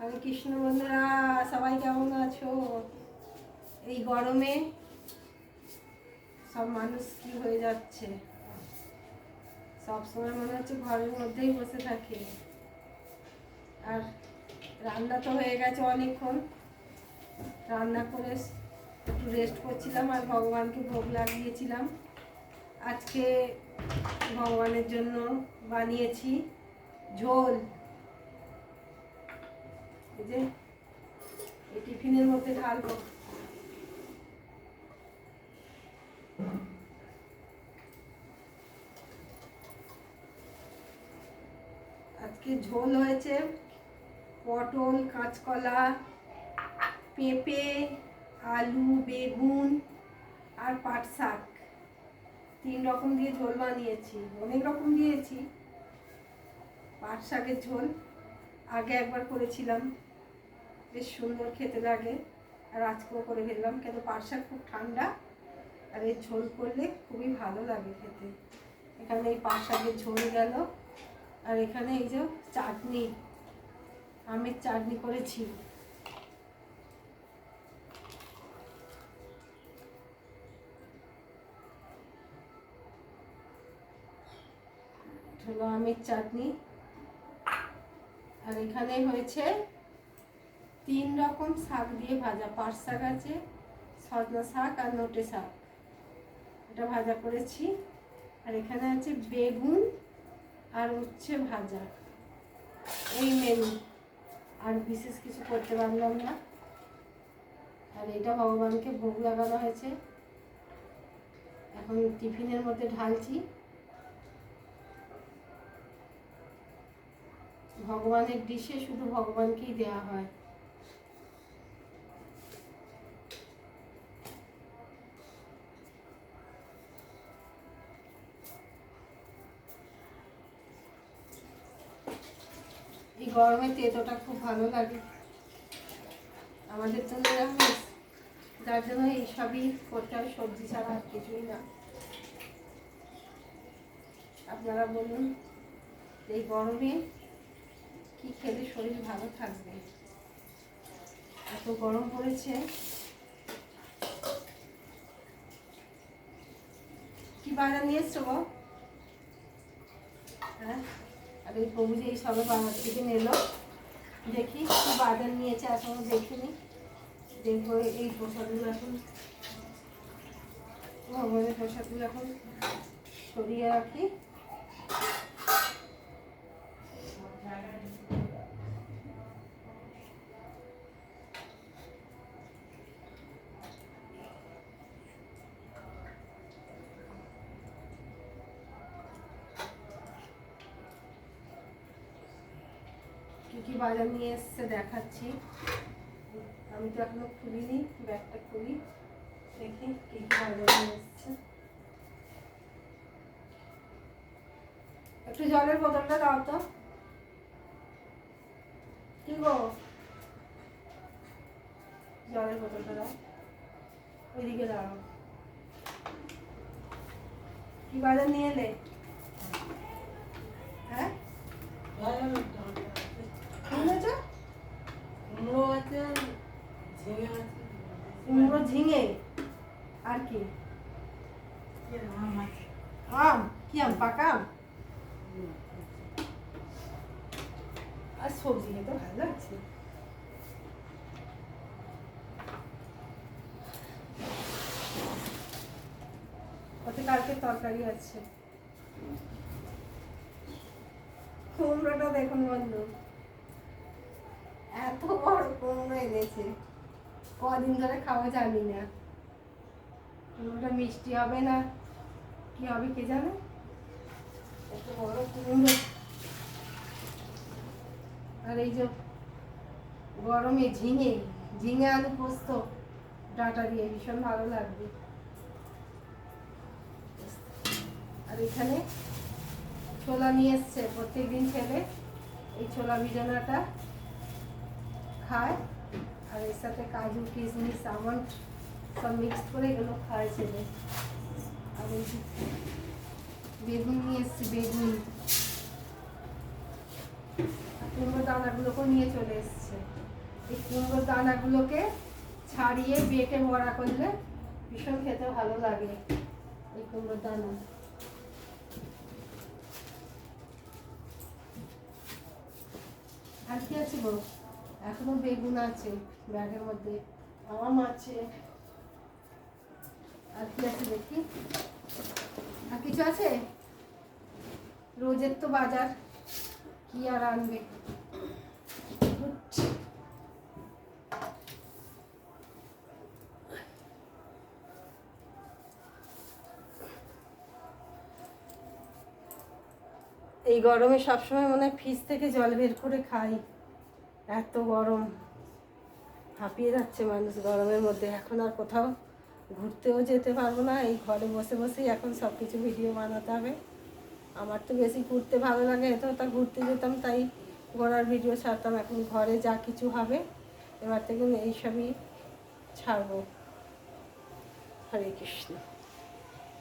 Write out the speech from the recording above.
হরে কৃষ্ণ বন্ধুরা, সবাই কেমন আছো? এই গরমে সব মানুষ কি হয়ে যাচ্ছে, সব সময় মনে হচ্ছে ঘরের মধ্যেই বসে থাকে। আর রান্না তো হয়ে গেছে অনেকক্ষণ, রান্না করে একটু রেস্ট করছিলাম আর ভগবানকে ভোগ লাগিয়েছিলাম। আজকে ভগবানের জন্য বানিয়েছি ঝোল। এই যে এই টিফিনের মধ্যে ঢালবো। আজকে ঝোল হয়েছে পটল, কাঁচকলা, পেঁপে, আলু, বেগুন আর পাট শাক, 3 রকম দিয়ে ঝোল বানিয়েছি। অনেক রকম দিয়েছি। পাট শাকের ঝোল আগে একবার করেছিলাম, বেশ সুন্দর খেতে লাগে, আর আজকেও করে ফেললাম। কিন্তু পাট শাক খুব ঠান্ডা, আর এই ঝোল করলে খুবই ভালো লাগে খেতে। এখানে এই পাট শাকের ঝোল গেল, আর এখানে এই যে চাটনি, আমের চাটনি করেছি। হলো আমের চাটনি। আর এখানে হয়েছে 3 রকম শাক দিয়ে ভাজা। পাট শাক আছে, সজনা শাক আর নোটে শাক, এটা ভাজা করেছি। আর এখানে আছে বেগুন আর উচ্ছে ভাজা। এই মেনু, আর বিশেষ কিছু করতে পারলাম না। আর এটা ভগবানকে ভোগ লাগানো হয়েছে, এখন টিফিনের মধ্যে ঢালছি। ভগবানের ডিশে শুধু ভগবানকেই দেয়া হয়। এই গরমে তেঁতোটা খুব ভালো লাগে আমাদের তো নিরামিষ, যার জন্য এইসবই করতে হয়, সবজি ছাড়া আর কিছুই না। আপনারা বলুন, এই গরমে কি খেলে শরীর ভালো থাকবে? এত গরম পড়েছে। কি বাজার নিয়ে এসছো গো? হ্যাঁ, আর এই প্রভু যে এই সবে বাজার থেকে নিল, দেখি কি বাজার নিয়েছে, এখনো দেখিনি। দেখবো এই প্রসাদগুলো এখন, ভগবানের প্রসাদগুলো এখন সরিয়ে রাখি। কি কি বাজার নিয়ে এসছে দেখাচ্ছি। আমি তো এখনো খুলিনি, ব্যাগটা খুলি, দেখি কি কি বাজার নিয়ে এসছে। একটু জলের বোতলটা দাও তো। কি গো, জলের বোতলটা দাও, ওইদিকে দাঁড়াও। কি বাজার নিয়ে এলে? হ্যাঁ, কুমড়ো, ঝিঙে, আর কি? আম। কি আম? পাকা আম? আর সবজি তো ভালো লাগছে। ওতে কালকে তরকারি আছে। কুমড়োটা দেখুন বন্ধু, এত বড় কুমড়ো এনেছে, কদিন ধরে খাওয়া জানি না। কুমড়োটা মিষ্টি হবে না কি হবে কে জানে, এত বড় কুমড়ো। আর এই যে গরমে ঝিঙে, ঝিঙে আলু পোস্ত ডাঁটা দিয়ে ভীষণ ভালো লাগবে। আর এখানে ছোলা নিয়ে এসছে, প্রত্যেকদিন ছেলে এই ছোলা ভিজানোটা খায়, আর এর সাথে কাজু, কিশমিশ, আমন্ড সব মিক্স করে এগুলো খায় ছেলে। আর এই বেগুন নিয়ে এসছে, বেগুন কুমড়োর দানাগুলোকেও নিয়ে চলে এসছে। এই কুমড়োর দানাগুলোকে ছাড়িয়ে বেটে বড়া করলে ভীষণ খেতে ভালো লাগে। এই কুমড়োর দানা আর কি আছে গো, এখনো বেগুন আছে ব্যাগের মধ্যে, আম আছে, আর কি আছে দেখি, আর কিছু আছে? রোজের তো বাজার, কি আর আনবে। এই গরমে সবসময় মনে হয় ফ্রিজ থেকে জল বের করে খাই, এত গরম, হাঁপিয়ে যাচ্ছে মানুষ গরমের মধ্যে। এখন আর কোথাও ঘুরতেও যেতে পারবো না, এই ঘরে বসে বসেই এখন সব কিছু ভিডিও বানাতে হবে। আমার তো বেশি ঘুরতে ভালো লাগে, এত তা ঘুরতে যেতাম তাই ঘোরার ভিডিও ছাড়তাম। এখন ঘরে যা কিছু হবে এবার থেকে এইসবই ছাড়বো। হরে কৃষ্ণ।